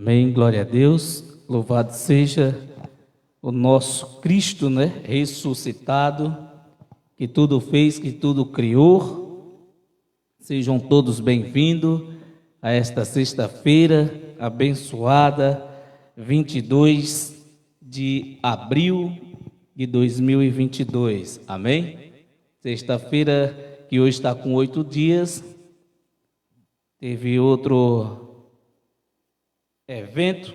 Amém, glória a Deus, louvado seja o nosso Cristo, ressuscitado, que tudo fez, que tudo criou. Sejam todos bem-vindos a esta sexta-feira abençoada, 22 de abril de 2022, amém? Sexta-feira que hoje está com 8 dias, teve outro evento,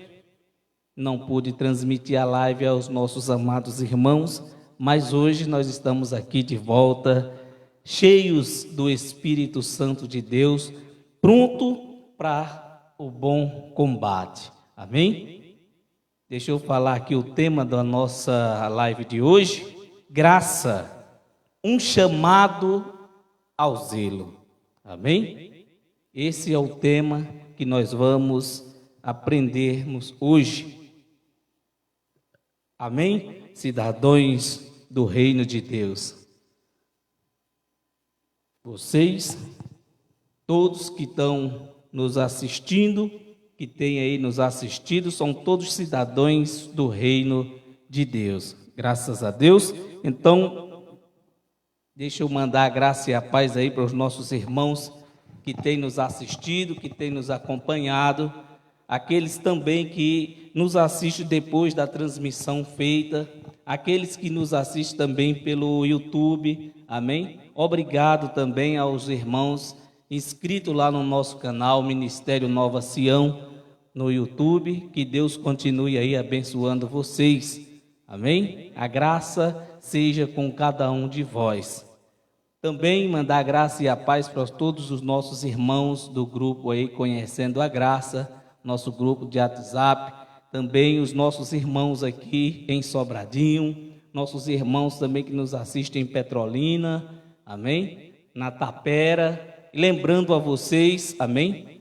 não pude transmitir a live aos nossos amados irmãos, mas hoje nós estamos aqui de volta, cheios do Espírito Santo de Deus, pronto para o bom combate, amém? Deixa eu falar aqui o tema da nossa live de hoje: graça, um chamado ao zelo, amém? Esse é o tema que nós vamos aprendermos hoje, amém? Cidadãos do reino de Deus, vocês, todos que estão nos assistindo, que têm aí nos assistido, são todos cidadãos do reino de Deus, graças a Deus. Então, deixa eu mandar a graça e a paz aí para os nossos irmãos que têm nos assistido, que têm nos acompanhado, aqueles também que nos assistem depois da transmissão feita, aqueles que nos assistem também pelo YouTube, amém? Obrigado também aos irmãos inscritos lá no nosso canal Ministério Nova Sião, no YouTube, que Deus continue aí abençoando vocês, amém? A graça seja com cada um de vós. Também mandar a graça e a paz para todos os nossos irmãos do grupo aí, Conhecendo a Graça, nosso grupo de WhatsApp, também os nossos irmãos aqui em Sobradinho, nossos irmãos também que nos assistem em Petrolina, amém? Na Tapera, lembrando a vocês, amém?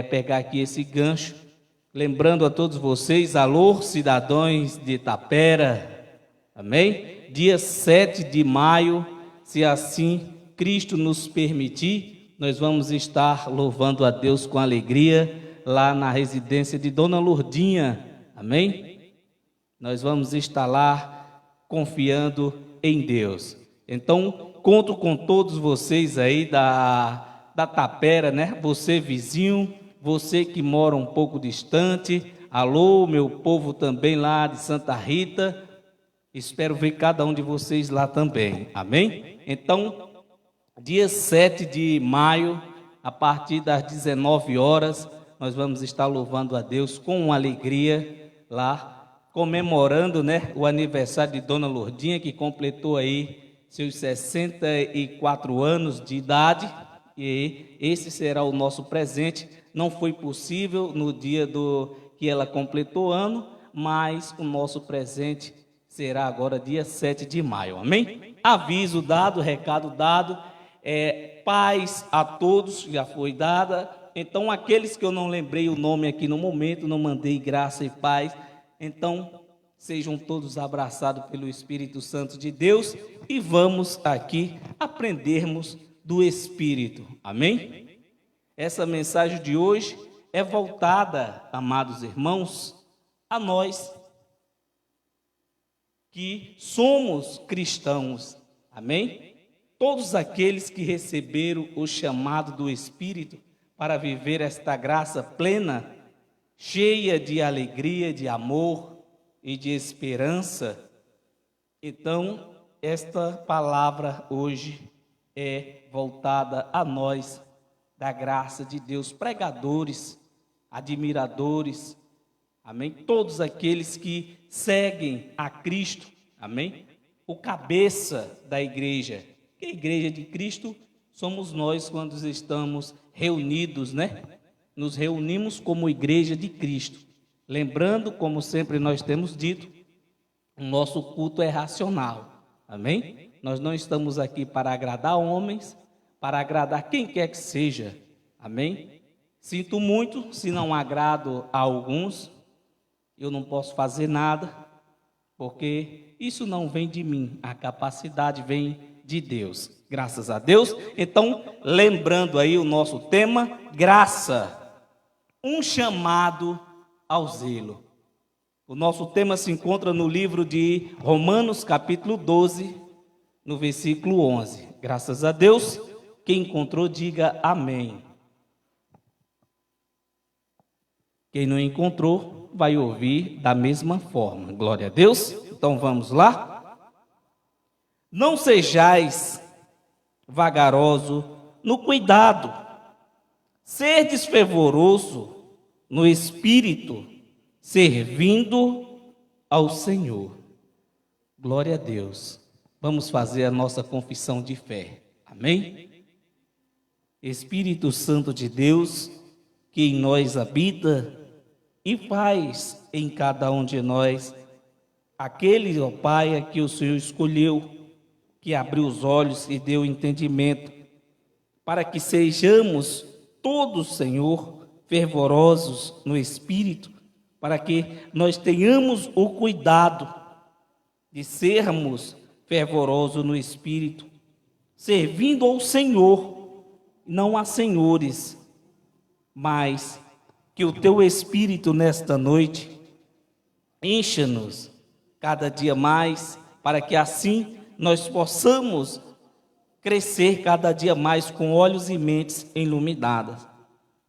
Pegar aqui esse gancho, lembrando a todos vocês, alô, cidadãos de Tapera, amém? Dia 7 de maio, se assim Cristo nos permitir, nós vamos estar louvando a Deus com alegria, lá na residência de Dona Lourdinha, amém? Nós vamos estar lá confiando em Deus. Então, conto com todos vocês aí da Tapera, Você vizinho, você que mora um pouco distante, alô, meu povo também lá de Santa Rita, espero ver cada um de vocês lá também, amém? Então, dia 7 de maio, a partir das 19 horas, nós vamos estar louvando a Deus com alegria lá, comemorando, o aniversário de Dona Lourdinha, que completou aí seus 64 anos de idade, e esse será o nosso presente. Não foi possível no dia que ela completou ano, mas o nosso presente será agora dia 7 de maio, amém? Aviso dado, recado dado, paz a todos, já foi dada. Então, aqueles que eu não lembrei o nome aqui no momento, não mandei graça e paz, então, sejam todos abraçados pelo Espírito Santo de Deus e vamos aqui aprendermos do Espírito, amém? Essa mensagem de hoje é voltada, amados irmãos, a nós que somos cristãos, amém? Todos aqueles que receberam o chamado do Espírito para viver esta graça plena, cheia de alegria, de amor e de esperança. Então, esta palavra hoje é voltada a nós, da graça de Deus, pregadores, admiradores, amém? Todos aqueles que seguem a Cristo, amém? O cabeça da igreja, que a igreja de Cristo somos nós quando estamos reunidos, Nos reunimos como igreja de Cristo. Lembrando, como sempre nós temos dito, o nosso culto é racional, amém? Nós não estamos aqui para agradar homens, para agradar quem quer que seja, amém? Sinto muito se não agrado a alguns, eu não posso fazer nada, porque isso não vem de mim, a capacidade vem de Deus, graças a Deus. Então, lembrando aí o nosso tema, graça, um chamado ao zelo. O nosso tema se encontra no livro de Romanos, capítulo 12, no versículo 11. Graças a Deus, quem encontrou, diga amém. Quem não encontrou, vai ouvir da mesma forma. Glória a Deus. Então vamos lá. Não sejais vagaroso no cuidado, serdes fervoroso no espírito, servindo ao Senhor. Glória a Deus. Vamos fazer a nossa confissão de fé. Amém? Espírito Santo de Deus, que em nós habita e faz em cada um de nós aquele, ó Pai, que o Senhor escolheu, que abriu os olhos e deu entendimento, para que sejamos todos, Senhor, fervorosos no Espírito, para que nós tenhamos o cuidado de sermos fervorosos no Espírito, servindo ao Senhor, não a senhores, mas que o Teu Espírito nesta noite encha-nos cada dia mais, para que assim nós possamos crescer cada dia mais com olhos e mentes iluminadas.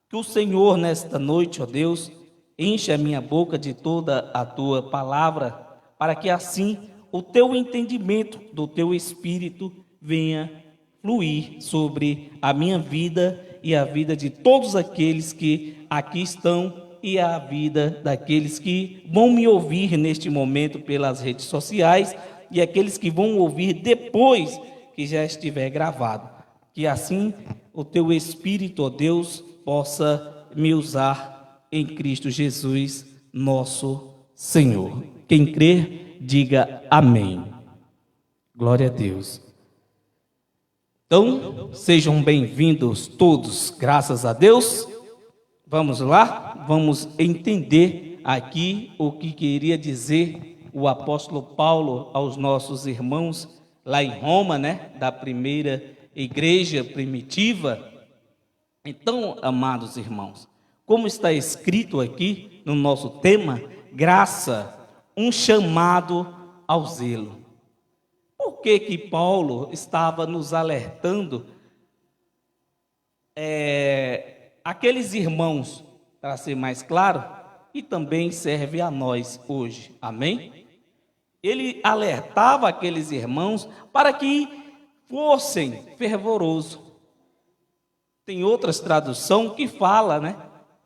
Que o Senhor nesta noite, ó Deus, enche a minha boca de toda a Tua palavra, para que assim o Teu entendimento do Teu Espírito venha fluir sobre a minha vida e a vida de todos aqueles que aqui estão e a vida daqueles que vão me ouvir neste momento pelas redes sociais e aqueles que vão ouvir depois que já estiver gravado. Que assim o Teu Espírito, ó Deus, possa me usar em Cristo Jesus, nosso Senhor. Quem crer, diga amém. Glória a Deus. Então, sejam bem-vindos todos, graças a Deus. Vamos lá, vamos entender aqui o que queria dizer o apóstolo Paulo aos nossos irmãos lá em Roma, né, da primeira igreja primitiva. Então, amados irmãos, como está escrito aqui no nosso tema, graça, um chamado ao zelo. Por que Paulo estava nos alertando aqueles irmãos, para ser mais claro, e também serve a nós hoje, amém? Ele alertava aqueles irmãos para que fossem fervorosos. Tem outras traduções que falam, né?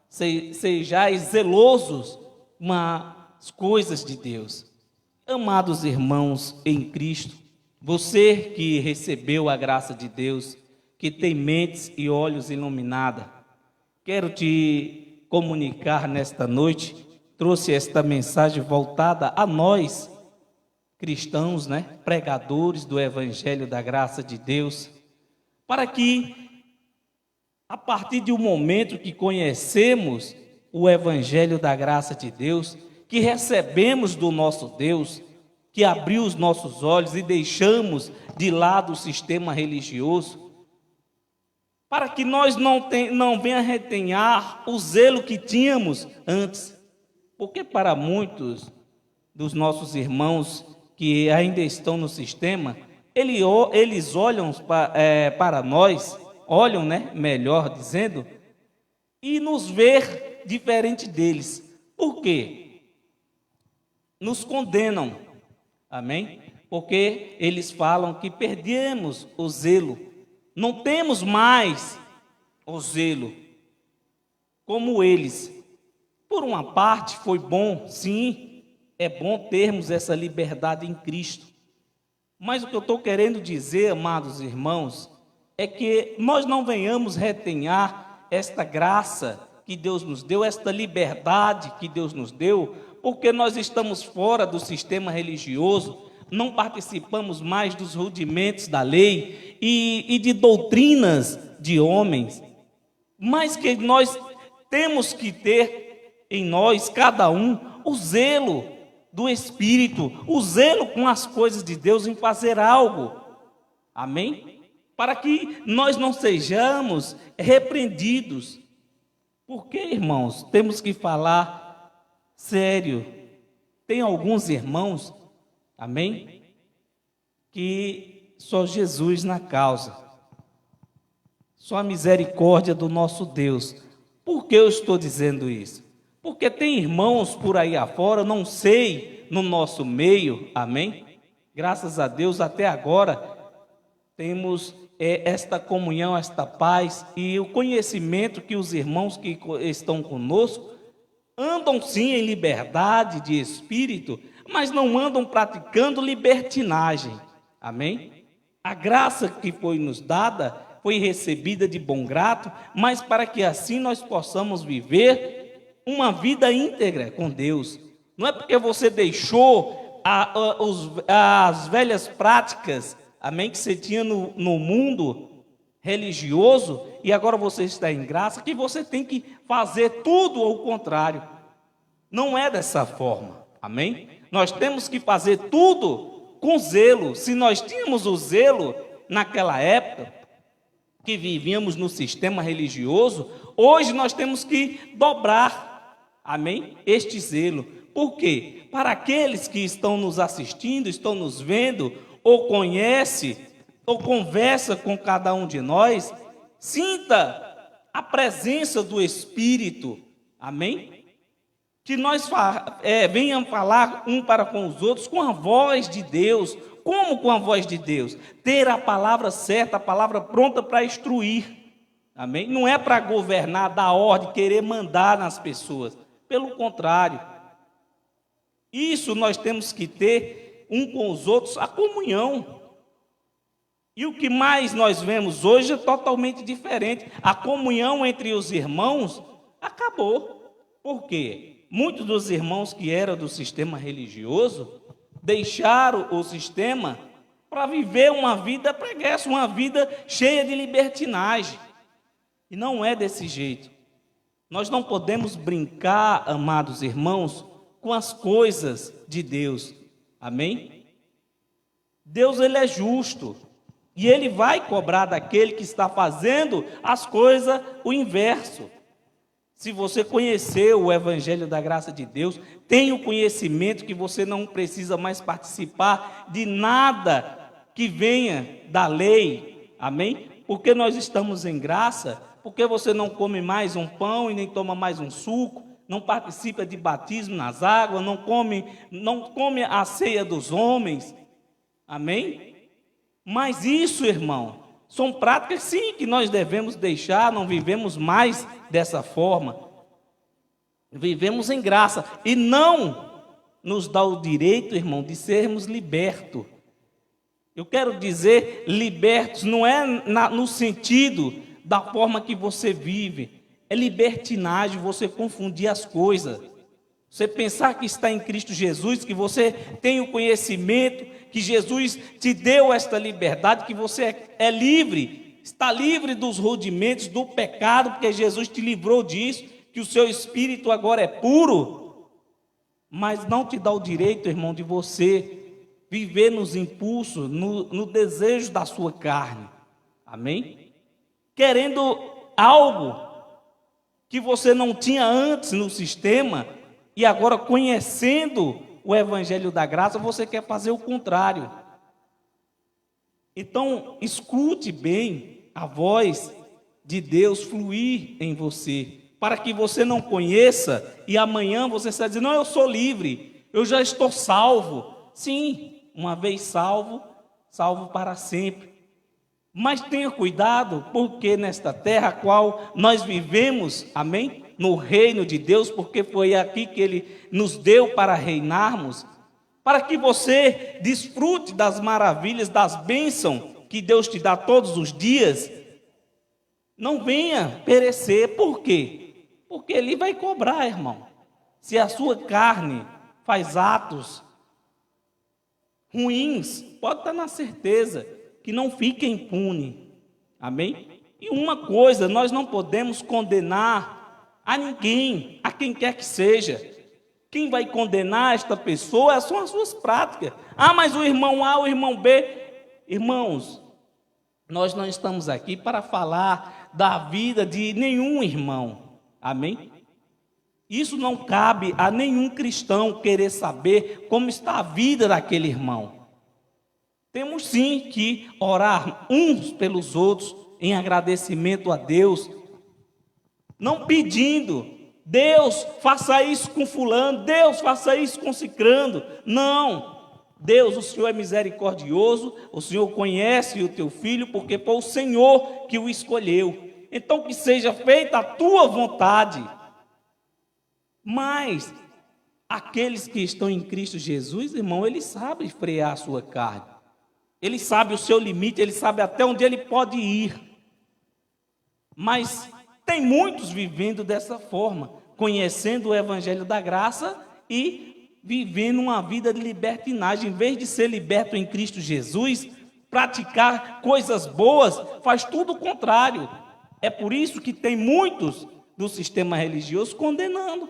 Sejais zelosos com as coisas de Deus. Amados irmãos em Cristo, você que recebeu a graça de Deus, que tem mentes e olhos iluminados, quero te comunicar nesta noite, trouxe esta mensagem voltada a nós, cristãos, né, pregadores do Evangelho da graça de Deus, para que, a partir de um momento que conhecemos o Evangelho da graça de Deus, que recebemos do nosso Deus, que abriu os nossos olhos e deixamos de lado o sistema religioso, para que nós não venha retenhar o zelo que tínhamos antes, porque para muitos dos nossos irmãos que ainda estão no sistema, eles olham para nós, olham, né, melhor dizendo, e nos ver diferente deles. Por quê? Nos condenam, amém? Porque eles falam que perdemos o zelo, não temos mais o zelo como eles. Por uma parte foi bom, sim, é bom termos essa liberdade em Cristo. Mas o que eu estou querendo dizer, amados irmãos, é que nós não venhamos retenhar esta graça que Deus nos deu, esta liberdade que Deus nos deu, porque nós estamos fora do sistema religioso, não participamos mais dos rudimentos da lei e de doutrinas de homens, mas que nós temos que ter em nós, cada um, o zelo do Espírito, o zelo com as coisas de Deus em fazer algo, amém? Para que nós não sejamos repreendidos Porque, irmãos, temos que falar sério. Tem alguns irmãos, amém, que só Jesus na causa, só a misericórdia do nosso Deus. Por que eu estou dizendo isso? Porque tem irmãos por aí afora, não sei, no nosso meio, amém? Graças a Deus, até agora, temos esta comunhão, esta paz e o conhecimento que os irmãos que estão conosco andam sim em liberdade de espírito, mas não andam praticando libertinagem, amém? A graça que foi nos dada foi recebida de bom grado, mas para que assim nós possamos viver uma vida íntegra com Deus. Não é porque você deixou as velhas práticas, amém, que você tinha no mundo religioso, e agora você está em graça, que você tem que fazer tudo ao contrário. Não é dessa forma, amém? Nós temos que fazer tudo com zelo. Se nós tínhamos o zelo naquela época, que vivíamos no sistema religioso, hoje nós temos que dobrar, amém, este zelo. Por quê? Para aqueles que estão nos assistindo, estão nos vendo, ou conhece, ou conversa com cada um de nós, sinta a presença do Espírito, amém? Que nós venhamos falar um para com os outros com a voz de Deus. Como com a voz de Deus? Ter a palavra certa, a palavra pronta para instruir, amém? Não é para governar, dar ordem, querer mandar nas pessoas, pelo contrário. Isso nós temos que ter um com os outros, a comunhão. E o que mais nós vemos hoje é totalmente diferente. A comunhão entre os irmãos acabou. Por quê? Muitos dos irmãos que eram do sistema religioso deixaram o sistema para viver uma vida preguiça, uma vida cheia de libertinagem. E não é desse jeito. Nós não podemos brincar, amados irmãos, com as coisas de Deus. Amém? Deus, ele é justo. E ele vai cobrar daquele que está fazendo as coisas o inverso. Se você conheceu o Evangelho da Graça de Deus, tem o conhecimento que você não precisa mais participar de nada que venha da lei, amém? Porque nós estamos em graça, porque você não come mais um pão e nem toma mais um suco, não participa de batismo nas águas, não come a ceia dos homens, amém? Mas isso, irmão, são práticas, sim, que nós devemos deixar, não vivemos mais dessa forma. Vivemos em graça e não nos dá o direito, irmão, de sermos libertos. Eu quero dizer libertos, não é no sentido da forma que você vive, é libertinagem, você confundir as coisas. Você pensar que está em Cristo Jesus, que você tem o conhecimento, que Jesus te deu esta liberdade, que você é livre, está livre dos rudimentos, do pecado, porque Jesus te livrou disso, que o seu espírito agora é puro, mas não te dá o direito, irmão, de você viver nos impulsos, no desejo da sua carne, amém? Querendo algo que você não tinha antes no sistema, e agora conhecendo o Evangelho da Graça, você quer fazer o contrário. Então, escute bem a voz de Deus fluir em você, para que você não conheça e amanhã você está dizendo, não, eu sou livre, eu já estou salvo. Sim, uma vez salvo, salvo para sempre. Mas tenha cuidado, porque nesta terra a qual nós vivemos, amém? No reino de Deus, porque foi aqui que Ele nos deu para reinarmos, para que você desfrute das maravilhas, das bênçãos que Deus te dá todos os dias, não venha perecer. Por quê? Porque Ele vai cobrar, irmão. Se a sua carne faz atos ruins, pode estar na certeza que não fica impune, amém? E uma coisa, nós não podemos condenar a ninguém, a quem quer que seja. Quem vai condenar esta pessoa são as suas práticas. Ah, mas o irmão A, o irmão B. Irmãos, nós não estamos aqui para falar da vida de nenhum irmão. Amém? Isso não cabe a nenhum cristão querer saber como está a vida daquele irmão. Temos sim que orar uns pelos outros em agradecimento a Deus, não pedindo, Deus faça isso com fulano, Deus faça isso com cicrano. Não. Deus, o Senhor é misericordioso, o Senhor conhece o teu filho, porque foi o Senhor que o escolheu. Então que seja feita a tua vontade. Mas aqueles que estão em Cristo Jesus, irmão, ele sabe frear a sua carne. Ele sabe o seu limite, ele sabe até onde ele pode ir. Mas tem muitos vivendo dessa forma, conhecendo o evangelho da graça e vivendo uma vida de libertinagem. Em vez de ser liberto em Cristo Jesus, praticar coisas boas, faz tudo o contrário. É por isso que tem muitos do sistema religioso condenando,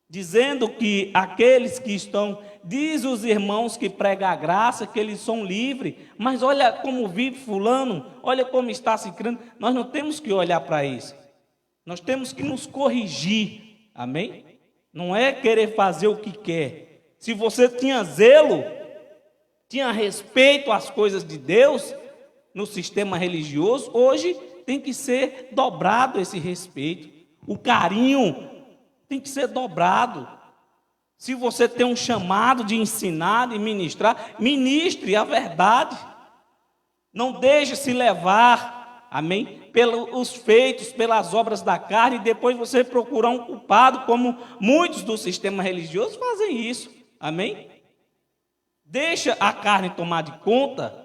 dizendo que aqueles que estão, diz os irmãos que pregam a graça, que eles são livres, mas olha como vive fulano, olha como está cicrano. Nós não temos que olhar para isso, nós temos que nos corrigir, amém? Não é querer fazer o que quer. Se você tinha zelo, tinha respeito às coisas de Deus no sistema religioso, hoje tem que ser dobrado esse respeito, o carinho tem que ser dobrado. Se você tem um chamado de ensinar e ministrar, ministre a verdade. Não deixe se levar, amém, pelos feitos, pelas obras da carne, e depois você procurar um culpado, como muitos do sistema religioso fazem isso, amém? Deixa a carne tomar de conta,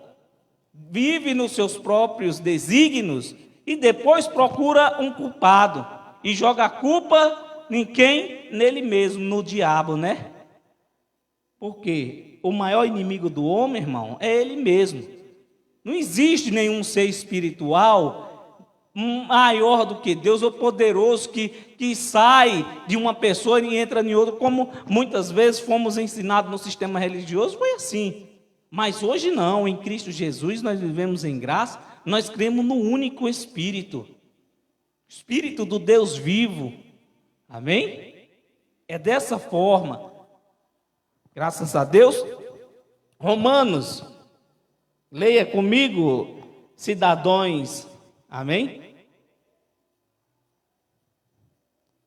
vive nos seus próprios desígnios, e depois procura um culpado, e joga a culpa em quem? Nele mesmo, no diabo, né? Porque o maior inimigo do homem, irmão, é ele mesmo. Não existe nenhum ser espiritual maior do que Deus, ou poderoso, que sai de uma pessoa e entra em outra, como muitas vezes fomos ensinados no sistema religioso, foi assim. Mas hoje não, em Cristo Jesus nós vivemos em graça, nós cremos no único Espírito, Espírito do Deus vivo. Amém? É dessa forma. Graças a Deus. Romanos, leia comigo, cidadãos. Amém?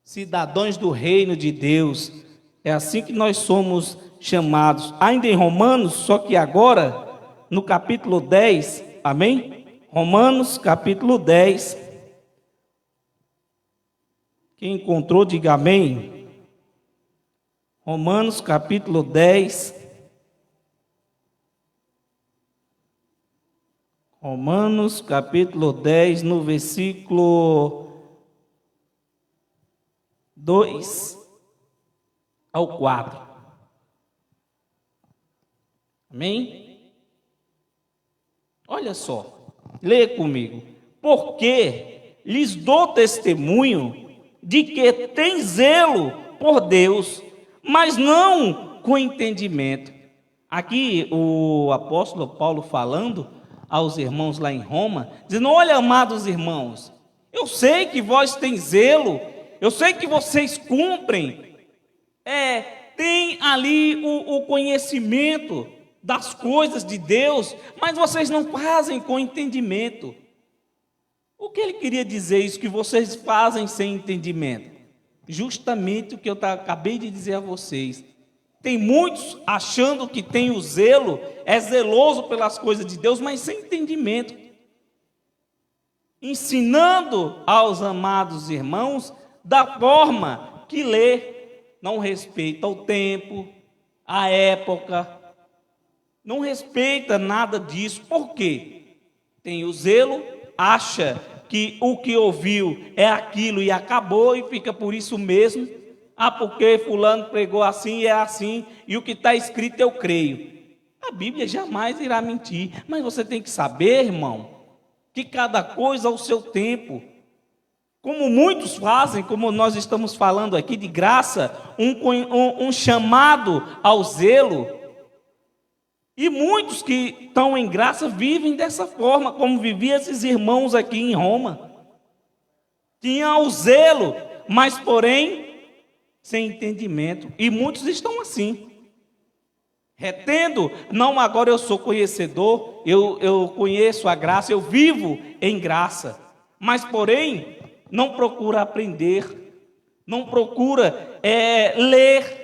Cidadãos do reino de Deus. É assim que nós somos chamados. Ainda em Romanos, só que agora, no capítulo 10, amém? Romanos, capítulo 10. Quem encontrou, diga amém. Romanos capítulo 10. Romanos capítulo 10, no versículo 2 ao 4. Amém? Olha só, leia comigo. Porque lhes dou testemunho de que tem zelo por Deus, mas não com entendimento. Aqui o apóstolo Paulo falando aos irmãos lá em Roma, dizendo: olha, amados irmãos, eu sei que vós tem zelo, eu sei que vocês cumprem, tem ali o conhecimento das coisas de Deus, mas vocês não fazem com entendimento. O que ele queria dizer isso, que vocês fazem sem entendimento? Justamente o que eu acabei de dizer a vocês. Tem muitos achando que tem o zelo, é zeloso pelas coisas de Deus, mas sem entendimento. Ensinando aos amados irmãos da forma que lê, não respeita o tempo, a época, não respeita nada disso. Por quê? Tem o zelo, acha que o que ouviu é aquilo e acabou, e fica por isso mesmo. Porque fulano pregou assim e é assim, e o que está escrito eu creio. A Bíblia jamais irá mentir, mas você tem que saber, irmão, que cada coisa ao seu tempo. Como muitos fazem, como nós estamos falando aqui de graça, um chamado ao zelo. E muitos que estão em graça vivem dessa forma, como viviam esses irmãos aqui em Roma. Tinha o zelo, mas porém sem entendimento. E muitos estão assim, retendo. Não, agora eu sou conhecedor, eu conheço a graça, eu vivo em graça, mas porém não procura aprender, não procura ler,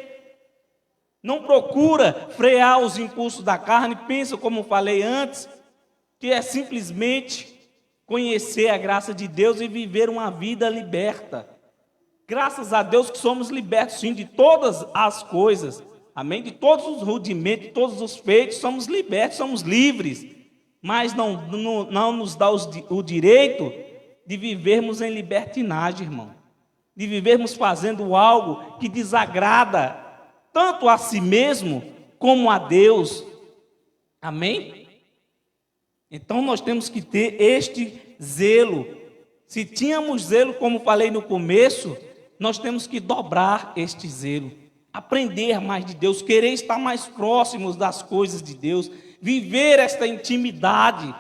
não procura frear os impulsos da carne. Pensa, como falei antes, que é simplesmente conhecer a graça de Deus e viver uma vida liberta. Graças a Deus que somos libertos sim de todas as coisas, amém? De todos os rudimentos, de todos os feitos, somos libertos, somos livres, mas não nos dá o direito de vivermos em libertinagem, irmão, de vivermos fazendo algo que desagrada tanto a si mesmo como a Deus, amém? Então nós temos que ter este zelo. Se tínhamos zelo, como falei no começo, nós temos que dobrar este zelo, aprender mais de Deus, querer estar mais próximos das coisas de Deus, viver esta intimidade,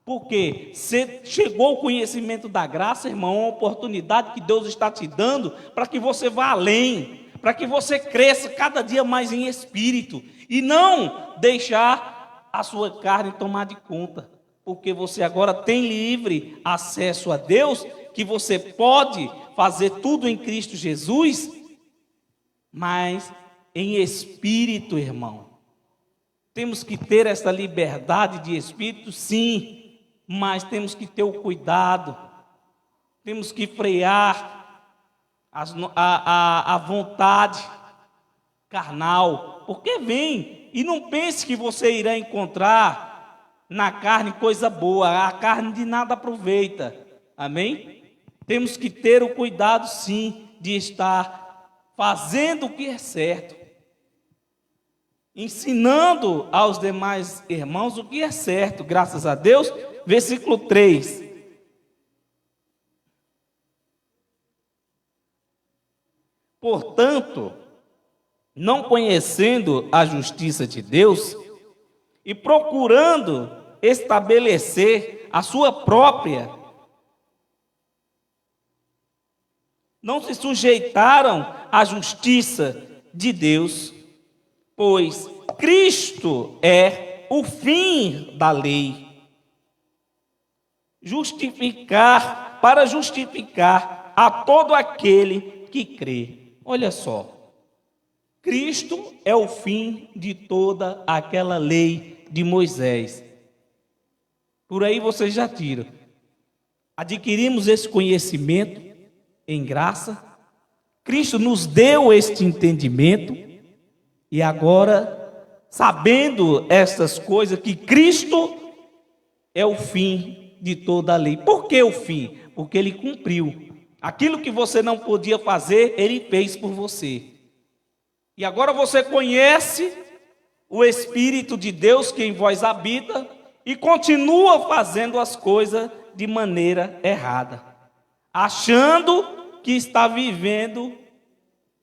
porque se chegou o conhecimento da graça, irmão, uma oportunidade que Deus está te dando para que você vá além, para que você cresça cada dia mais em espírito, e não deixar a sua carne tomar de conta, porque você agora tem livre acesso a Deus, que você pode fazer tudo em Cristo Jesus, mas em espírito, irmão. Temos que ter essa liberdade de espírito, sim, mas temos que ter o cuidado, temos que frear a vontade carnal, porque vem, e não pense que você irá encontrar na carne coisa boa, a carne de nada aproveita, amém? Temos que ter o cuidado, sim, de estar fazendo o que é certo, ensinando aos demais irmãos o que é certo, graças a Deus. Versículo 3. Portanto, não conhecendo a justiça de Deus e procurando estabelecer a sua própria, não se sujeitaram à justiça de Deus, pois Cristo é o fim da lei, para justificar a todo aquele que crê. Olha só, Cristo é o fim de toda aquela lei de Moisés. Por aí você já tira. Adquirimos esse conhecimento em graça, Cristo nos deu este entendimento, e agora, sabendo estas coisas, que Cristo é o fim de toda a lei. Por que o fim? Porque Ele cumpriu. Aquilo que você não podia fazer, Ele fez por você. E agora você conhece o Espírito de Deus que em vós habita e continua fazendo as coisas de maneira errada, achando que está vivendo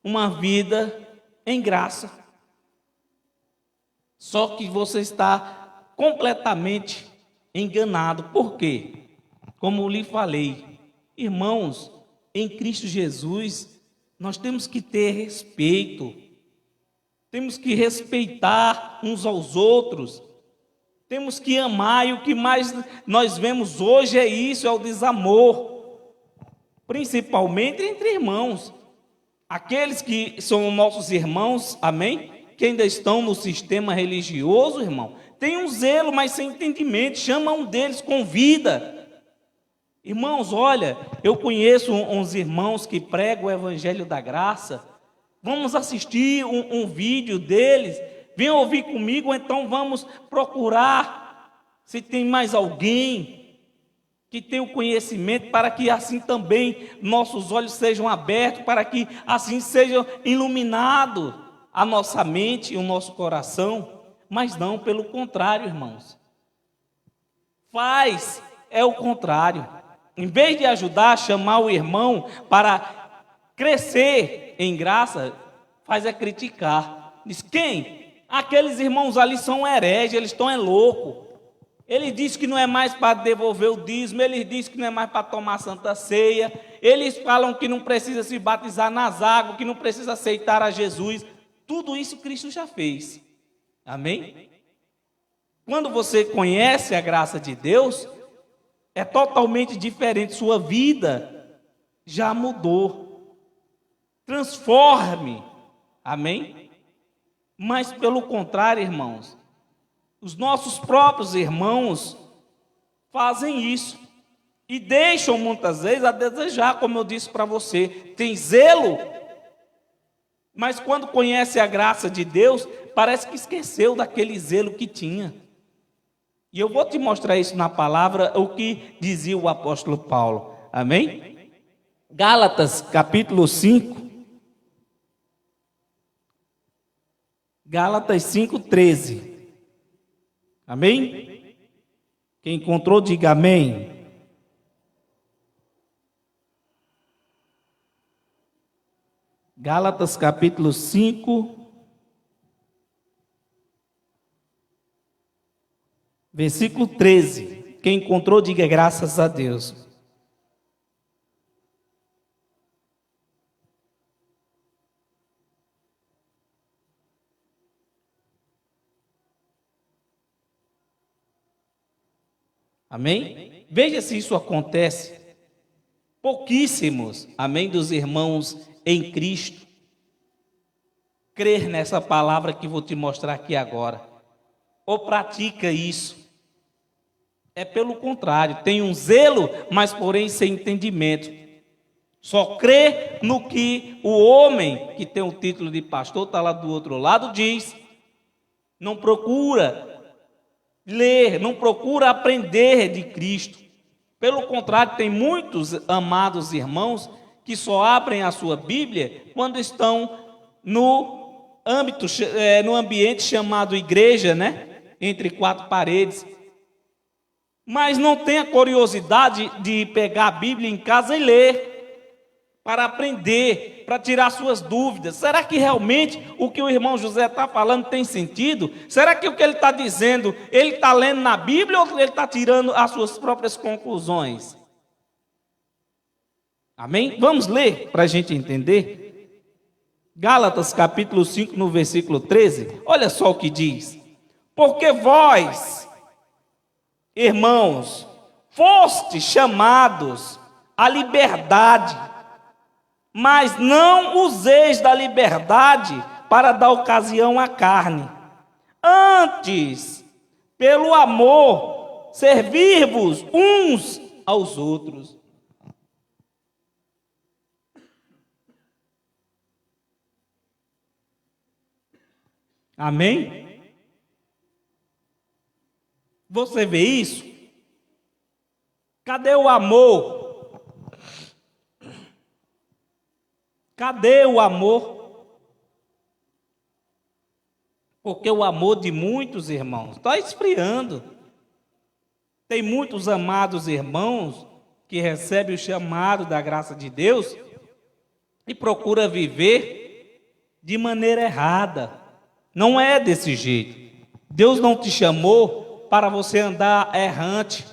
uma vida em graça. Só que você está completamente enganado. Por quê? Como lhe falei, irmãos, em Cristo Jesus, nós temos que ter respeito, temos que respeitar uns aos outros, temos que amar, e o que mais nós vemos hoje é isso, é o desamor, principalmente entre irmãos, aqueles que são nossos irmãos, amém? Que ainda estão no sistema religioso, irmão, tem um zelo, mas sem entendimento, chama um deles, convida. Irmãos, olha, eu conheço uns irmãos que pregam o Evangelho da Graça, vamos assistir um vídeo deles, venham ouvir comigo, ou então vamos procurar se tem mais alguém que tem o conhecimento, para que assim também nossos olhos sejam abertos, para que assim seja iluminado a nossa mente e o nosso coração, mas não pelo contrário, irmãos. É o contrário. Em vez de ajudar, chamar o irmão para crescer em graça, faz é criticar. Diz, quem? Aqueles irmãos ali são hereges, eles estão loucos. Ele diz que não é mais para devolver o dízimo, ele diz que não é mais para tomar santa ceia, eles falam que não precisa se batizar nas águas, que não precisa aceitar a Jesus. Tudo isso Cristo já fez. Amém? Quando você conhece a graça de Deus, é totalmente diferente, sua vida já mudou. Transforme. Amém? Mas pelo contrário, irmãos, os nossos próprios irmãos fazem isso e deixam muitas vezes a desejar, como eu disse para você. Tem zelo, mas quando conhece a graça de Deus, parece que esqueceu daquele zelo que tinha. E eu vou te mostrar isso na palavra, o que dizia o apóstolo Paulo. Amém? Gálatas capítulo 5. Gálatas 5:13. Amém? Quem encontrou, diga amém. Gálatas capítulo 5, versículo 13. Quem encontrou, diga graças a Deus. Amém? Veja se isso acontece. Pouquíssimos, amém, dos irmãos em Cristo crer nessa palavra que vou te mostrar aqui agora, ou pratica isso. É pelo contrário, tem um zelo, mas porém sem entendimento. Só crê no que o homem que tem o título de pastor, está lá do outro lado, diz. Não procura ler, não procura aprender de Cristo. Pelo contrário, tem muitos amados irmãos que só abrem a sua Bíblia quando estão no ambiente chamado igreja, né? Entre quatro paredes. Mas não tem a curiosidade de pegar a Bíblia em casa e ler, para aprender, para tirar suas dúvidas. Será que realmente o que o irmão José está falando tem sentido? Será que o que ele está dizendo, ele está lendo na Bíblia ou ele está tirando as suas próprias conclusões? Amém? Vamos ler para a gente entender. Gálatas capítulo 5, no versículo 13. Olha só o que diz. Porque vós, irmãos, fostes chamados à liberdade, mas não useis da liberdade para dar ocasião à carne. Antes, pelo amor, servir-vos uns aos outros. Amém? Você vê isso? Cadê o amor? Cadê o amor? Porque o amor de muitos irmãos está esfriando. Tem muitos amados irmãos que recebem o chamado da graça de Deus e procura viver de maneira errada. Não é desse jeito. Deus não te chamou para você andar errante.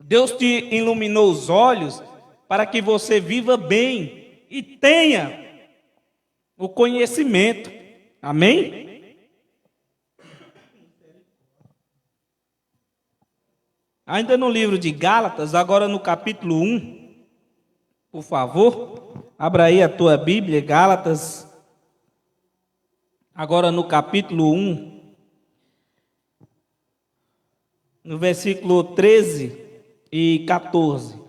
Deus te iluminou os olhos para que você viva bem e tenha o conhecimento. Amém? Ainda no livro de Gálatas, agora no capítulo 1, por favor, abra aí a tua Bíblia, Gálatas, agora no capítulo 1, no versículo 13 e 14.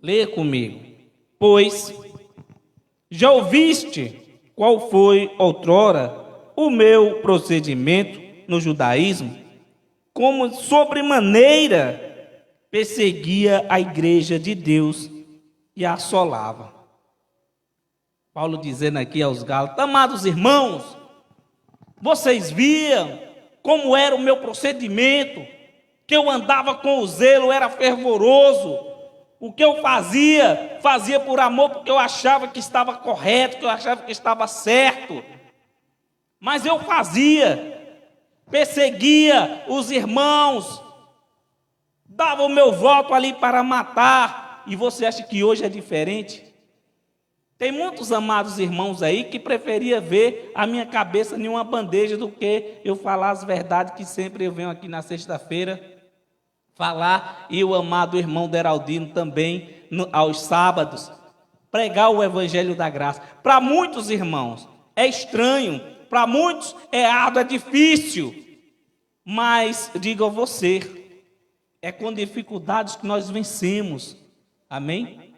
Leia comigo. Pois já ouviste qual foi outrora o meu procedimento no judaísmo, como sobremaneira perseguia a igreja de Deus e a assolava. Paulo dizendo aqui aos Gálatas: amados irmãos, vocês viam como era o meu procedimento, que eu andava com o zelo, era fervoroso. O que eu fazia por amor, porque eu achava que estava correto, que eu achava que estava certo. Mas eu fazia. perseguia os irmãos, dava o meu voto ali para matar. E você acha que hoje é diferente? Tem muitos amados irmãos aí que preferia ver a minha cabeça em uma bandeja do que eu falar as verdades que sempre eu venho aqui na sexta-feira falar, e o amado irmão Deraldino também aos sábados, pregar o evangelho da graça. Para muitos irmãos é estranho, para muitos é árduo, é difícil, mas digo a você, é com dificuldades que nós vencemos, amém?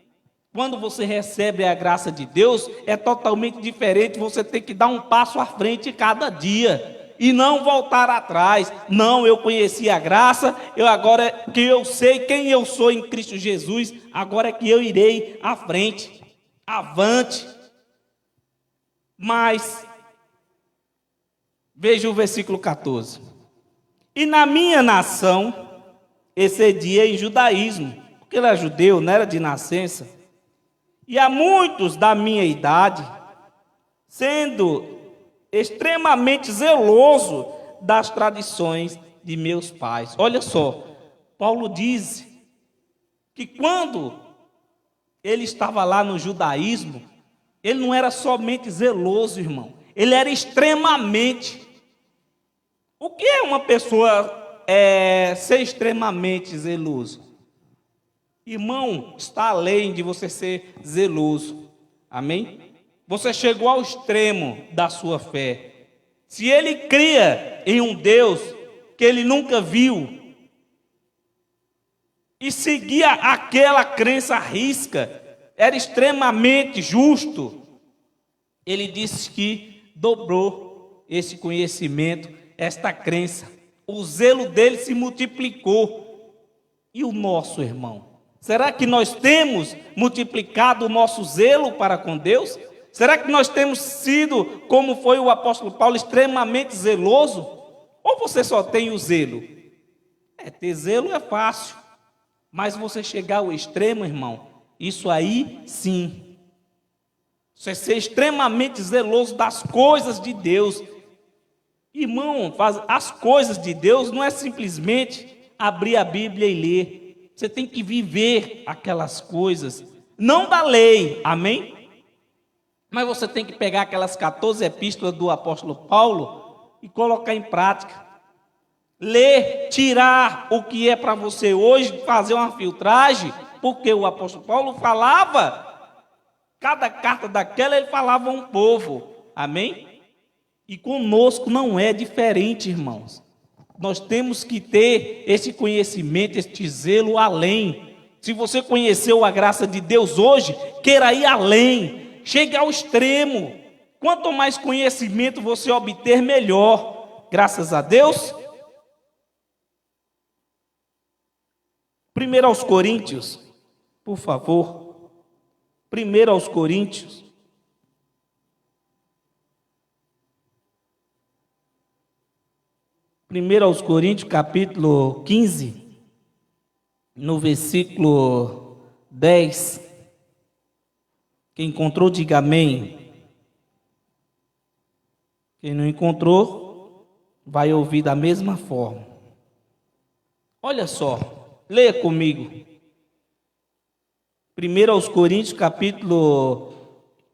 Quando você recebe a graça de Deus, é totalmente diferente. Você tem que dar um passo à frente cada dia e não voltar atrás. Não, eu conheci a graça, agora que eu sei quem eu sou em Cristo Jesus, agora é que eu irei à frente, avante. Mas veja o versículo 14. E na minha nação excedia em judaísmo, porque ele era judeu, não era de nascença. E há muitos da minha idade, sendo extremamente zeloso das tradições de meus pais. Olha só, Paulo diz que quando ele estava lá no judaísmo, ele não era somente zeloso, irmão, ele era extremamente. O que é uma pessoa ser extremamente zeloso? Irmão, está além de você ser zeloso, amém? Você chegou ao extremo da sua fé. Se ele cria em um Deus que ele nunca viu e seguia aquela crença à risca, era extremamente justo, ele disse que dobrou esse conhecimento, esta crença, o zelo dele se multiplicou. E o nosso, irmão? Será que nós temos multiplicado o nosso zelo para com Deus? Será que nós temos sido, como foi o apóstolo Paulo, extremamente zeloso? Ou você só tem o zelo? Ter zelo é fácil, mas você chegar ao extremo, irmão, isso aí sim. Você ser extremamente zeloso das coisas de Deus. Irmão, as coisas de Deus não é simplesmente abrir a Bíblia e ler. Você tem que viver aquelas coisas, não da lei, amém? Mas você tem que pegar aquelas 14 epístolas do apóstolo Paulo e colocar em prática. Ler, tirar o que é para você hoje, fazer uma filtragem, porque o apóstolo Paulo falava, cada carta daquela ele falava a um povo, amém? E conosco não é diferente, irmãos. Nós temos que ter esse conhecimento, este zelo além. Se você conheceu a graça de Deus hoje, queira ir além, chegue ao extremo. Quanto mais conhecimento você obter, melhor. Graças a Deus. 1 aos Coríntios, por favor. 1 aos Coríntios. 1 aos Coríntios, capítulo 15, no versículo 10. Quem encontrou, diga amém. Quem não encontrou, vai ouvir da mesma forma. Olha só, leia comigo. 1 aos Coríntios, capítulo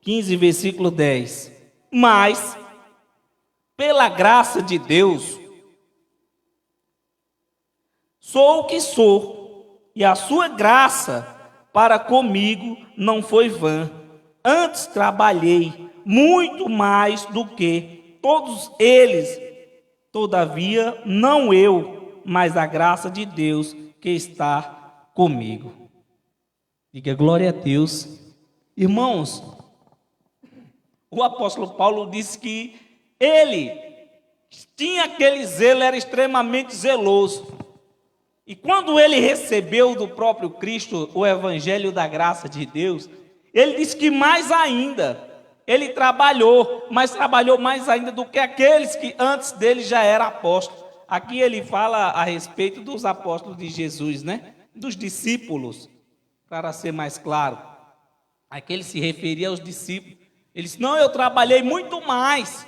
15, versículo 10. Mas, pela graça de Deus, sou o que sou, e a sua graça para comigo não foi vã. Antes trabalhei muito mais do que todos eles. Todavia, não eu, mas a graça de Deus que está comigo. Diga glória a Deus. Irmãos, o apóstolo Paulo disse que ele tinha aquele zelo, era extremamente zeloso. E quando ele recebeu do próprio Cristo o evangelho da graça de Deus, ele disse que mais ainda, ele trabalhou, mas trabalhou mais ainda do que aqueles que antes dele já eram apóstolos. Aqui ele fala a respeito dos apóstolos de Jesus, né? Dos discípulos, para ser mais claro. Aqui ele se referia aos discípulos. Ele disse, não, eu trabalhei muito mais,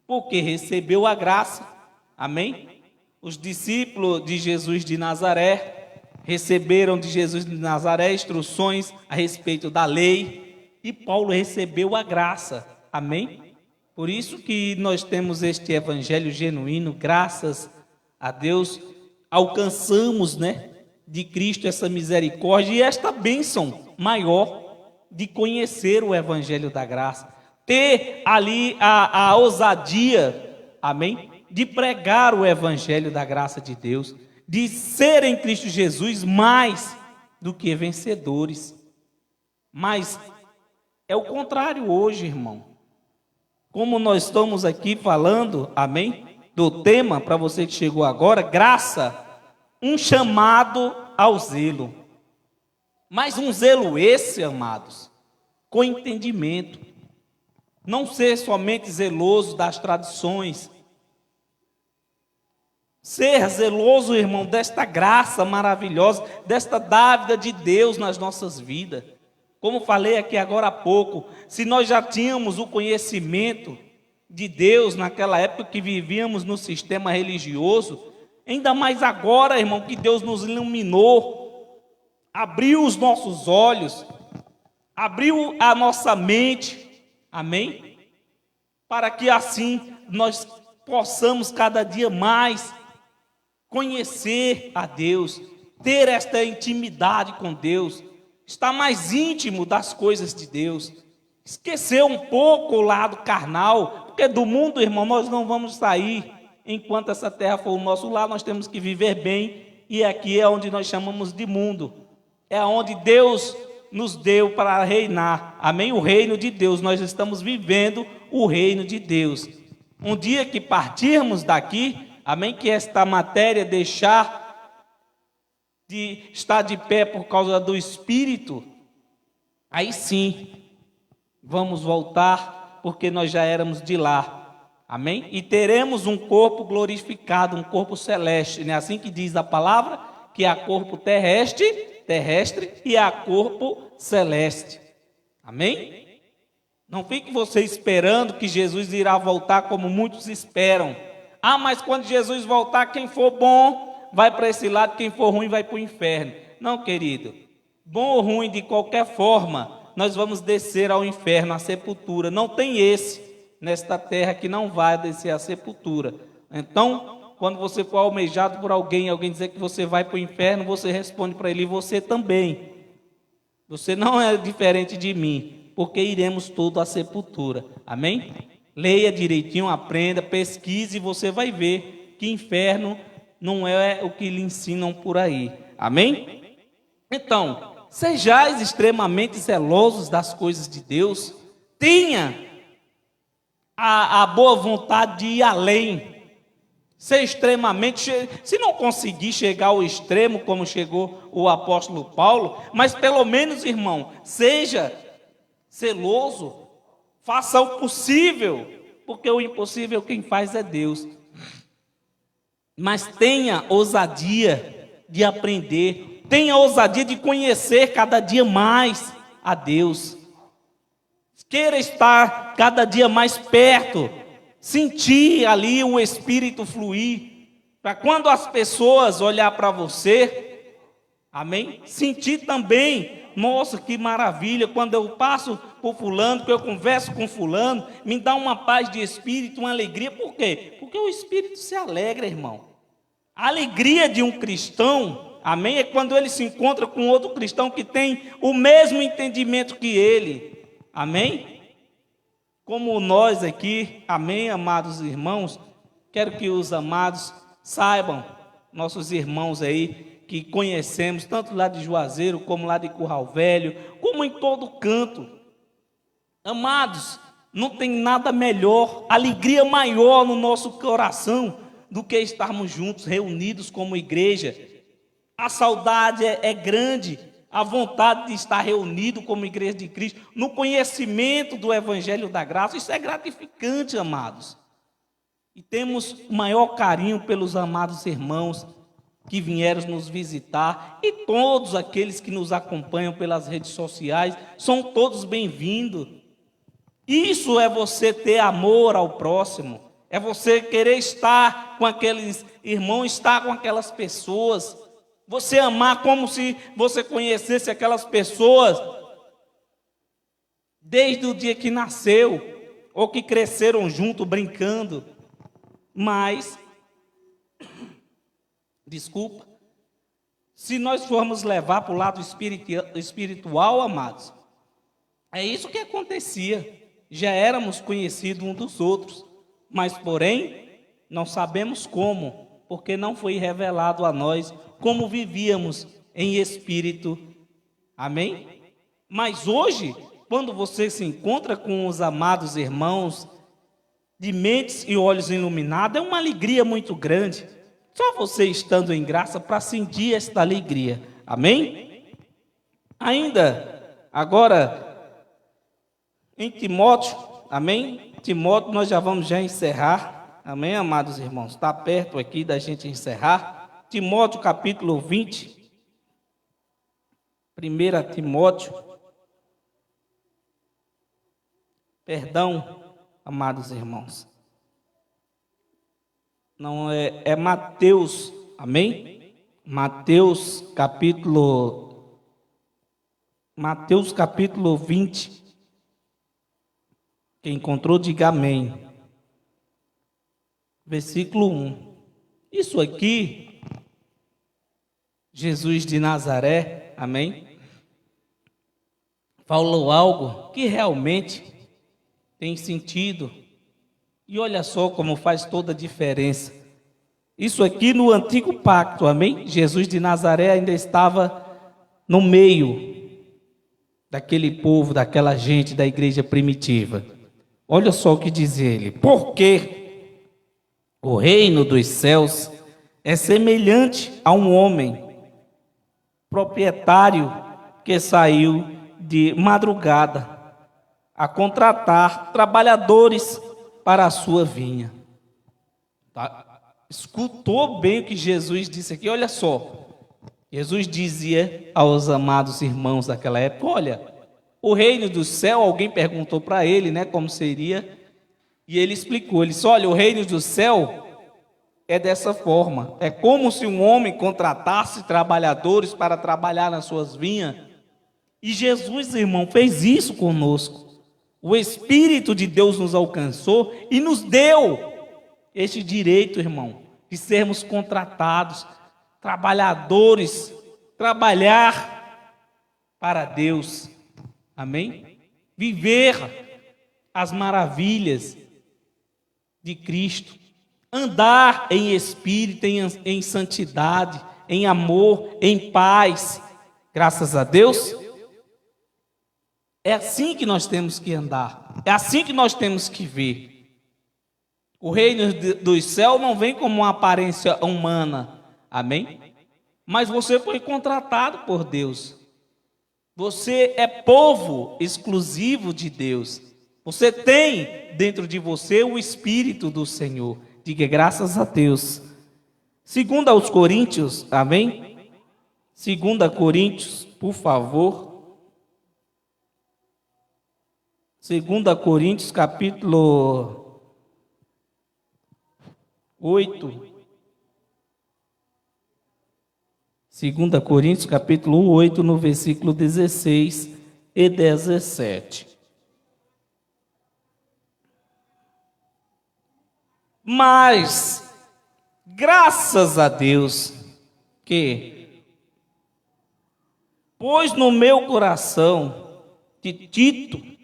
porque recebeu a graça. Amém? Os discípulos de Jesus de Nazaré receberam de Jesus de Nazaré instruções a respeito da lei e Paulo recebeu a graça. Amém? Por isso que nós temos este evangelho genuíno, graças a Deus, alcançamos, de Cristo essa misericórdia e esta bênção maior de conhecer o evangelho da graça, ter ali a ousadia, amém, de pregar o evangelho da graça de Deus, de ser em Cristo Jesus mais do que vencedores. Mas é o contrário hoje, irmão. Como nós estamos aqui falando, amém, do tema, para você que chegou agora, graça, um chamado ao zelo. Mas um zelo esse, amados, com entendimento. Não ser somente zeloso das tradições. Ser zeloso, irmão, desta graça maravilhosa, desta dávida de Deus nas nossas vidas. Como falei aqui agora há pouco, se nós já tínhamos o conhecimento de Deus naquela época que vivíamos no sistema religioso, ainda mais agora, irmão, que Deus nos iluminou, abriu os nossos olhos, abriu a nossa mente, amém? Para que assim nós possamos cada dia mais conhecer a Deus, ter esta intimidade com Deus, estar mais íntimo das coisas de Deus, esquecer um pouco o lado carnal, porque do mundo, irmão, nós não vamos sair. Enquanto essa terra for o nosso lar, nós temos que viver bem, e aqui é onde nós chamamos de mundo, é onde Deus nos deu para reinar, amém? O reino de Deus, nós estamos vivendo o reino de Deus. Um dia que partirmos daqui, amém, que esta matéria deixar de estar de pé por causa do Espírito, aí sim, vamos voltar, porque nós já éramos de lá, amém? E teremos um corpo glorificado, um corpo celeste, não é assim que diz a palavra? Que há corpo terrestre e há corpo celeste, amém? Não fique você esperando que Jesus irá voltar como muitos esperam. Ah, mas quando Jesus voltar, quem for bom vai para esse lado, quem for ruim vai para o inferno. Não, querido, bom ou ruim de qualquer forma, nós vamos descer ao inferno, à sepultura. Não tem esse nesta terra que não vai descer à sepultura. Então, quando você for almejado por alguém, alguém dizer que você vai para o inferno, você responde para ele, você também. Você não é diferente de mim, porque iremos todos à sepultura. Amém? Leia direitinho, aprenda, pesquise e você vai ver que inferno não é o que lhe ensinam por aí. Amém? Então, sejais extremamente zelosos das coisas de Deus. Tenha a boa vontade de ir além. Ser extremamente, se não conseguir chegar ao extremo como chegou o apóstolo Paulo, mas pelo menos, irmão, seja zeloso. Faça o possível, porque o impossível quem faz é Deus. Mas tenha ousadia de aprender, tenha ousadia de conhecer cada dia mais a Deus. Queira estar cada dia mais perto, sentir ali o Espírito fluir, para quando as pessoas olhar para você, amém? Sentir também, nossa, que maravilha, quando eu passo por fulano, que eu converso com fulano, me dá uma paz de espírito, uma alegria. Por quê? Porque o espírito se alegra, irmão. A alegria de um cristão, amém, é quando ele se encontra com outro cristão que tem o mesmo entendimento que ele, amém? Como nós aqui, amém, amados irmãos, quero que os amados saibam, nossos irmãos aí, que conhecemos, tanto lá de Juazeiro, como lá de Curral Velho, como em todo canto. Amados, não tem nada melhor, alegria maior no nosso coração, do que estarmos juntos, reunidos como igreja. A saudade é grande, a vontade de estar reunido como igreja de Cristo, no conhecimento do Evangelho da Graça, isso é gratificante, amados. E temos maior carinho pelos amados irmãos que vieram nos visitar, e todos aqueles que nos acompanham pelas redes sociais, são todos bem-vindos. Isso é você ter amor ao próximo, É você querer estar com aqueles irmãos, estar com aquelas pessoas. Você amar como se você conhecesse aquelas pessoas desde o dia que nasceu, ou que cresceram junto, brincando. Mas, desculpa, se nós formos levar para o lado espiritual, amados, é isso que acontecia. Já éramos conhecidos um dos outros, mas, porém, não sabemos como, porque não foi revelado a nós como vivíamos em espírito. Amém? Mas hoje, quando você se encontra com os amados irmãos de mentes e olhos iluminados, é uma alegria muito grande. Só você estando em graça para sentir esta alegria. Amém? Ainda, agora, em Timóteo, amém? Timóteo, nós já vamos encerrar. Amém, amados irmãos? Está perto aqui da gente encerrar. Timóteo, capítulo 20. 1 Timóteo. Perdão, amados irmãos. Não é Mateus, amém? Mateus capítulo 20. Quem encontrou, diga amém. Versículo 1. Isso aqui, Jesus de Nazaré, amém? Falou algo que realmente tem sentido. E olha só como faz toda a diferença. Isso aqui no antigo pacto, amém? Jesus de Nazaré ainda estava no meio daquele povo, daquela gente da igreja primitiva. Olha só o que diz ele. Porque o reino dos céus é semelhante a um homem proprietário que saiu de madrugada a contratar trabalhadores para a sua vinha. Tá? Escutou bem o que Jesus disse aqui? Olha só. Jesus dizia aos amados irmãos daquela época, olha, o reino do céu, alguém perguntou para ele, né, como seria, e ele explicou, ele disse, olha, o reino do céu é dessa forma, é como se um homem contratasse trabalhadores para trabalhar nas suas vinhas, e Jesus, irmão, fez isso conosco. O Espírito de Deus nos alcançou e nos deu este direito, irmão, de sermos contratados, trabalhadores, trabalhar para Deus, amém? Viver as maravilhas de Cristo, andar em espírito, em santidade, em amor, em paz, graças a Deus. É assim que nós temos que andar, é assim que nós temos que ver. O reino dos céus não vem como uma aparência humana, amém? Mas você foi contratado por Deus. Você é povo exclusivo de Deus. Você tem dentro de você o Espírito do Senhor. Diga graças a Deus. 2 aos Coríntios, amém? 2 Coríntios, por favor. 2 Coríntios, capítulo 8. 2 Coríntios, capítulo 8, no versículo 16 e 17. Mas, graças a Deus, que pôs no meu coração de Tito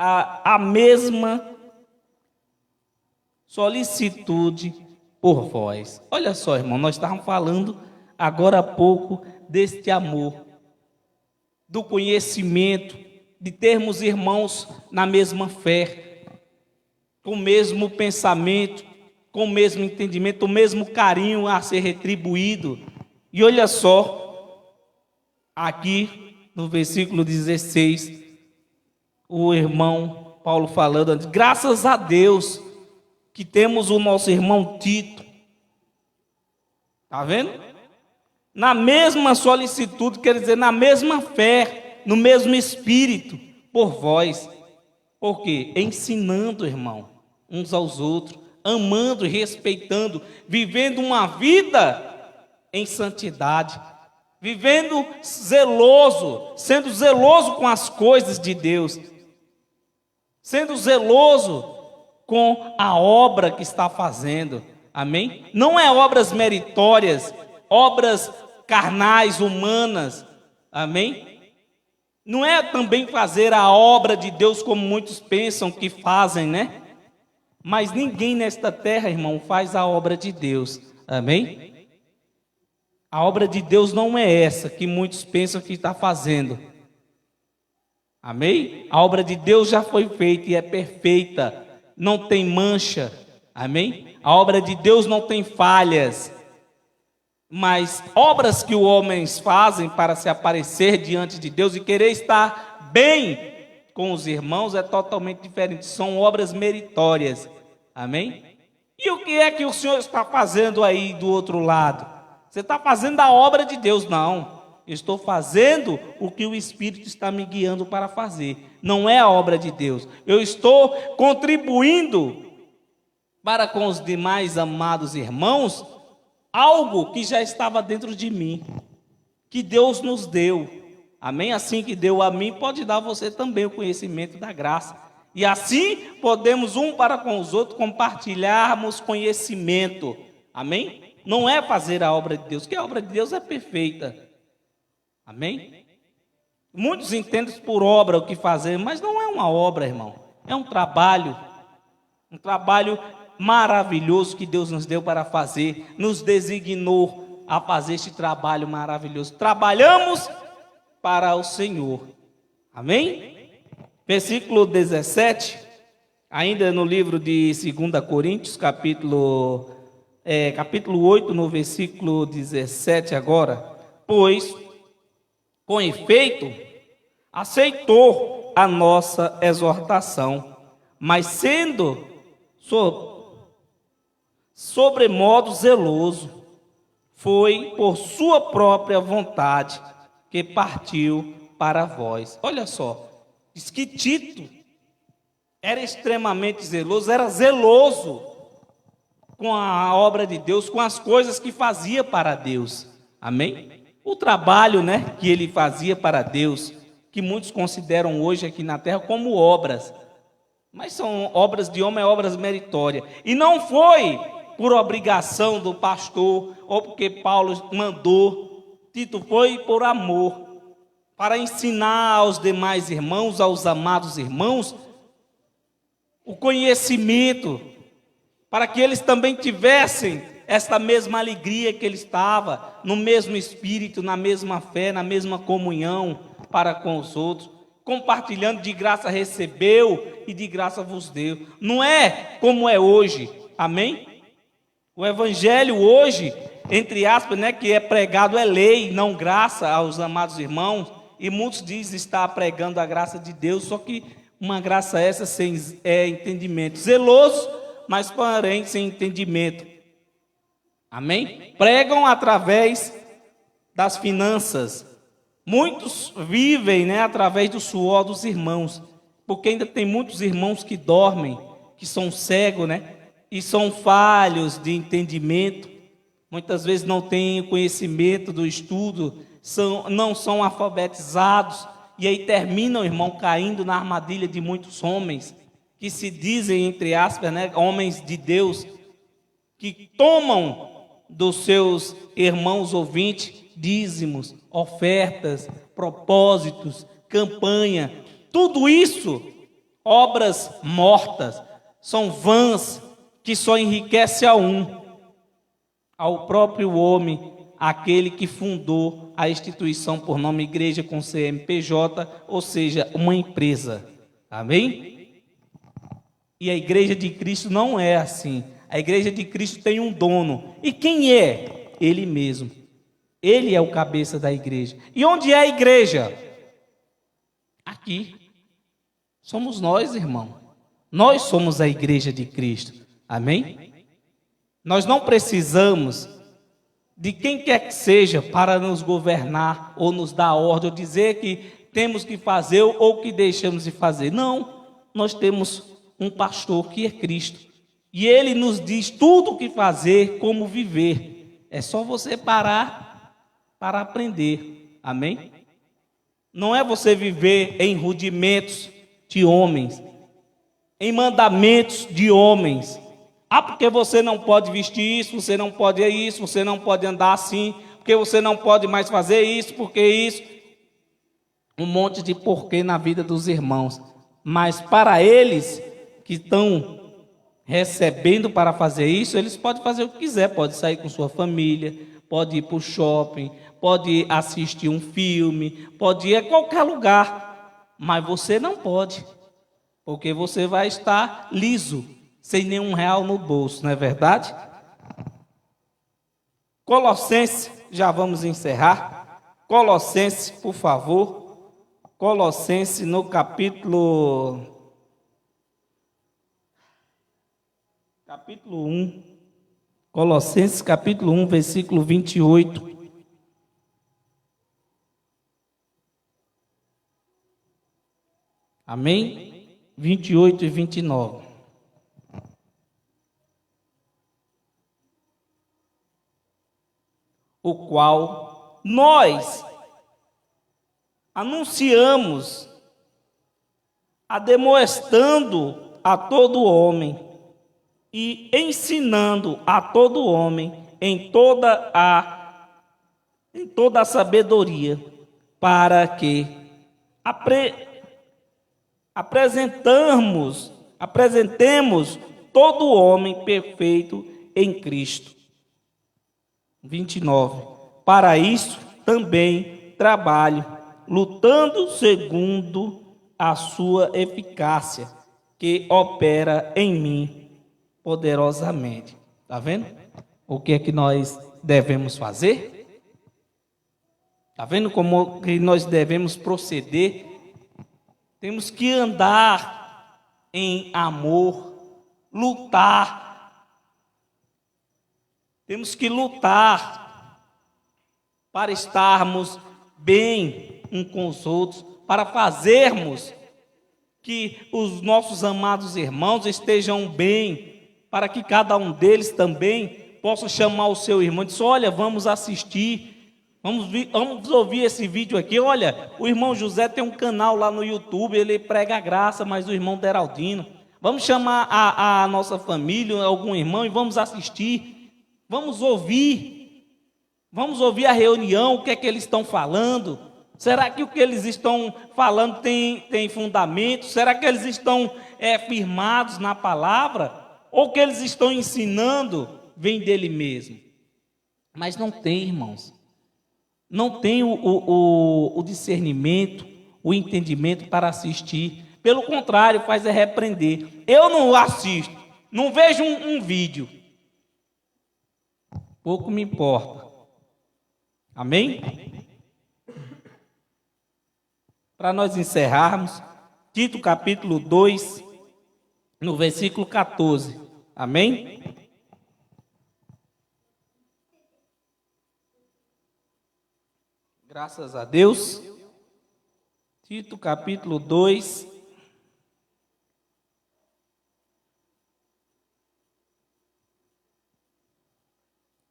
a mesma solicitude por vós. Olha só, irmão, nós estávamos falando agora há pouco deste amor, do conhecimento, de termos irmãos na mesma fé, com o mesmo pensamento, com o mesmo entendimento, o mesmo carinho a ser retribuído. E olha só, aqui no versículo 16, o irmão Paulo falando, graças a Deus que temos o nosso irmão Tito. Está vendo? Na mesma solicitude, quer dizer, na mesma fé, no mesmo espírito, por vós. Por quê? Ensinando, irmão, uns aos outros, amando e respeitando, vivendo uma vida em santidade, vivendo zeloso, sendo zeloso com as coisas de Deus, sendo zeloso com a obra que está fazendo, amém? Não é obras meritórias, obras carnais, humanas, amém? Não é também fazer a obra de Deus como muitos pensam que fazem, né? Mas ninguém nesta terra, irmão, faz a obra de Deus, amém? A obra de Deus não é essa que muitos pensam que está fazendo, amém? A obra de Deus já foi feita e é perfeita, não tem mancha, amém? A obra de Deus não tem falhas, mas obras que os homens fazem para se aparecer diante de Deus e querer estar bem com os irmãos é totalmente diferente, são obras meritórias, amém? E o que é que o Senhor está fazendo aí do outro lado? Você está fazendo a obra de Deus? Não, eu estou fazendo o que o Espírito está me guiando para fazer, não é a obra de Deus. Eu estou contribuindo para com os demais amados irmãos algo que já estava dentro de mim, que Deus nos deu, amém? Assim que deu a mim, pode dar a você também o conhecimento da graça, e assim podemos um para com os outros compartilharmos conhecimento, amém? Não é fazer a obra de Deus, que a obra de Deus é perfeita, amém? Muitos entendem por obra o que fazer, mas não é uma obra, irmão, é um trabalho maravilhoso que Deus nos deu para fazer, nos designou a fazer este trabalho maravilhoso. Trabalhamos para o Senhor, amém? Versículo 17, ainda no livro de 2 Coríntios, capítulo 8, no versículo 17 agora. Pois, com efeito, aceitou a nossa exortação, mas sendo sobremodo zeloso, foi por sua própria vontade que partiu para vós. Olha só, diz que Tito era extremamente zeloso, era zeloso com a obra de Deus, com as coisas que fazia para Deus, amém? O trabalho, né, que ele fazia para Deus, que muitos consideram hoje aqui na terra como obras, mas são obras de homem, obras meritórias, e não foi por obrigação do pastor, ou porque Paulo mandou. Tito foi por amor, para ensinar aos demais irmãos, aos amados irmãos, o conhecimento, para que eles também tivessem esta mesma alegria que ele estava, no mesmo espírito, na mesma fé, na mesma comunhão para com os outros, compartilhando, de graça recebeu e de graça vos deu. Não é como é hoje, amém? O evangelho hoje, entre aspas, né, que é pregado é lei, não graça aos amados irmãos, e muitos dizem estar pregando a graça de Deus, só que uma graça essa sem entendimento, zeloso, mas porém sem entendimento, amém? Pregam através das finanças, muitos vivem, né, através do suor dos irmãos, porque ainda tem muitos irmãos que dormem, que são cegos, né, e são falhos de entendimento, muitas vezes não têm conhecimento do estudo, não são alfabetizados, e aí terminam, irmão, caindo na armadilha de muitos homens, que se dizem, entre aspas, né, homens de Deus, que tomam dos seus irmãos ouvintes dízimos, ofertas, propósitos, campanha, tudo isso, obras mortas, são vãs, que só enriquece ao próprio homem, aquele que fundou a instituição por nome Igreja com CNPJ, ou seja, uma empresa, amém? E a Igreja de Cristo não é assim. A Igreja de Cristo tem um dono, e quem é? Ele mesmo. Ele é o cabeça da igreja. E onde é a igreja? Aqui. Somos nós, irmão. Nós somos a igreja de Cristo. Amém? Nós não precisamos de quem quer que seja para nos governar ou nos dar ordem, ou dizer que temos que fazer ou que deixamos de fazer. Não, nós temos um pastor que é Cristo. E ele nos diz tudo o que fazer, como viver. É só você parar para aprender. Amém? Não é você viver em rudimentos de homens, em mandamentos de homens. Ah, porque você não pode vestir isso, você não pode isso, você não pode andar assim, porque você não pode mais fazer isso, porque isso. Um monte de porquê na vida dos irmãos. Mas para eles que estão recebendo para fazer isso, eles podem fazer o que quiser, pode sair com sua família, pode ir para o shopping, pode assistir um filme, pode ir a qualquer lugar, mas você não pode, porque você vai estar liso, sem nenhum real no bolso, não é verdade? Colossenses, já vamos encerrar. Colossenses, por favor. Colossenses no capítulo 1. Colossenses capítulo 1, versículo 28. Amém? 28 e 29. O qual nós anunciamos, ademoestando a todo homem e ensinando a todo homem em toda a sabedoria, para que apresentemos todo homem perfeito em Cristo. 29. Para isso também trabalho, lutando segundo a sua eficácia, que opera em mim poderosamente. Está vendo? O que é que nós devemos fazer? Está vendo como que nós devemos proceder? Temos que andar em amor, lutar. Temos que lutar para estarmos bem uns com os outros, para fazermos que os nossos amados irmãos estejam bem, para que cada um deles também possa chamar o seu irmão e dizer: olha, vamos assistir, vamos ouvir esse vídeo aqui. Olha, o irmão José tem um canal lá no YouTube, ele prega a graça, mas o irmão Deraldino. Vamos chamar a nossa família, algum irmão, e vamos assistir. Vamos ouvir a reunião, o que é que eles estão falando. Será que o que eles estão falando tem fundamento? Será que eles estão firmados na palavra? Ou o que eles estão ensinando vem dele mesmo? Mas não tem, irmãos. Não tem o discernimento, o entendimento para assistir. Pelo contrário, faz repreender. Eu não assisto, não vejo um vídeo. Pouco me importa. Amém? Para nós encerrarmos, Tito capítulo 2, no versículo 14. Amém? Graças a Deus. Tito capítulo 2.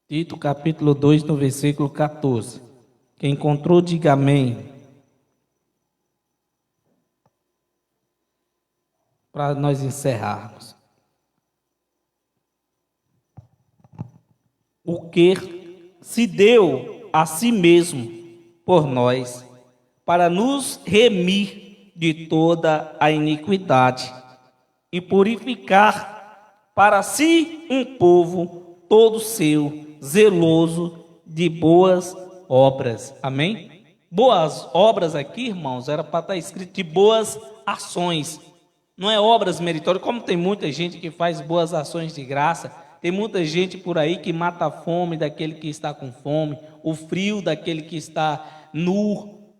Tito capítulo 2, no versículo 14. Quem encontrou, diga amém. Para nós encerrarmos. O que se deu a si mesmo por nós, para nos remir de toda a iniquidade e purificar para si um povo todo seu, zeloso de boas obras. Amém? Boas obras aqui, irmãos, era para estar escrito de boas ações. Não é obras meritórias, como tem muita gente que faz boas ações de graça. Tem muita gente por aí que mata a fome daquele que está com fome, o frio daquele que está nu.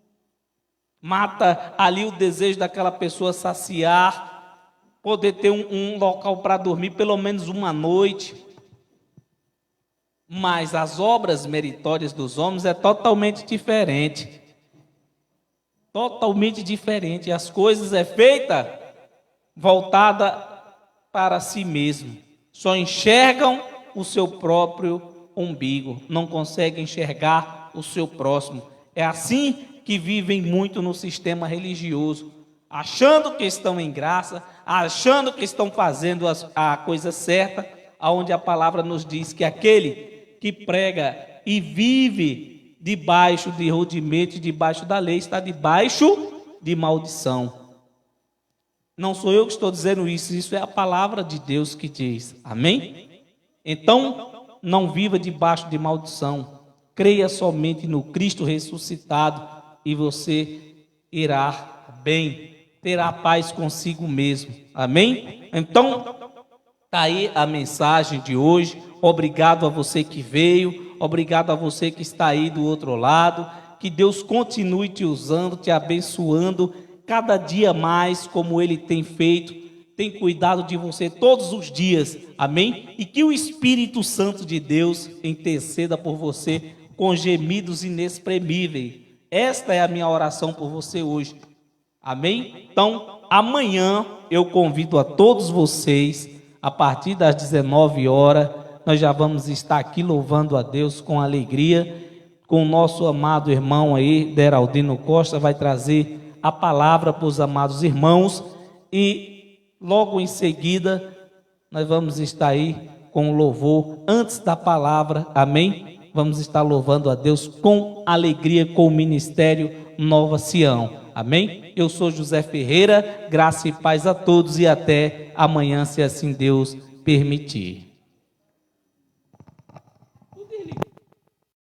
Mata ali o desejo daquela pessoa saciar, poder ter um local para dormir pelo menos uma noite. Mas as obras meritórias dos homens é totalmente diferente. Totalmente diferente. As coisas é feita voltada para si mesmo, só enxergam o seu próprio umbigo, não conseguem enxergar o seu próximo. É assim que vivem muito no sistema religioso, achando que estão em graça, achando que estão fazendo a coisa certa, aonde a palavra nos diz que aquele que prega e vive debaixo de rudimento, debaixo da lei, está debaixo de maldição. Não sou eu que estou dizendo isso, isso é a palavra de Deus que diz. Amém? Então, não viva debaixo de maldição. Creia somente no Cristo ressuscitado e você irá bem, terá paz consigo mesmo. Amém? Então, está aí a mensagem de hoje. Obrigado a você que veio, obrigado a você que está aí do outro lado. Que Deus continue te usando, te abençoando cada dia mais, como Ele tem feito, tem cuidado de você todos os dias, amém? E que o Espírito Santo de Deus interceda por você com gemidos inexprimíveis. Esta é a minha oração por você hoje, amém? Então, amanhã eu convido a todos vocês, a partir das 19 horas, nós já vamos estar aqui louvando a Deus com alegria, com o nosso amado irmão aí, Deraldino Costa, vai trazer a palavra para os amados irmãos e logo em seguida nós vamos estar aí com o louvor antes da palavra, amém? Vamos estar louvando a Deus com alegria com o ministério Nova Sião, amém? Eu sou José Ferreira, graça e paz a todos e até amanhã, se assim Deus permitir.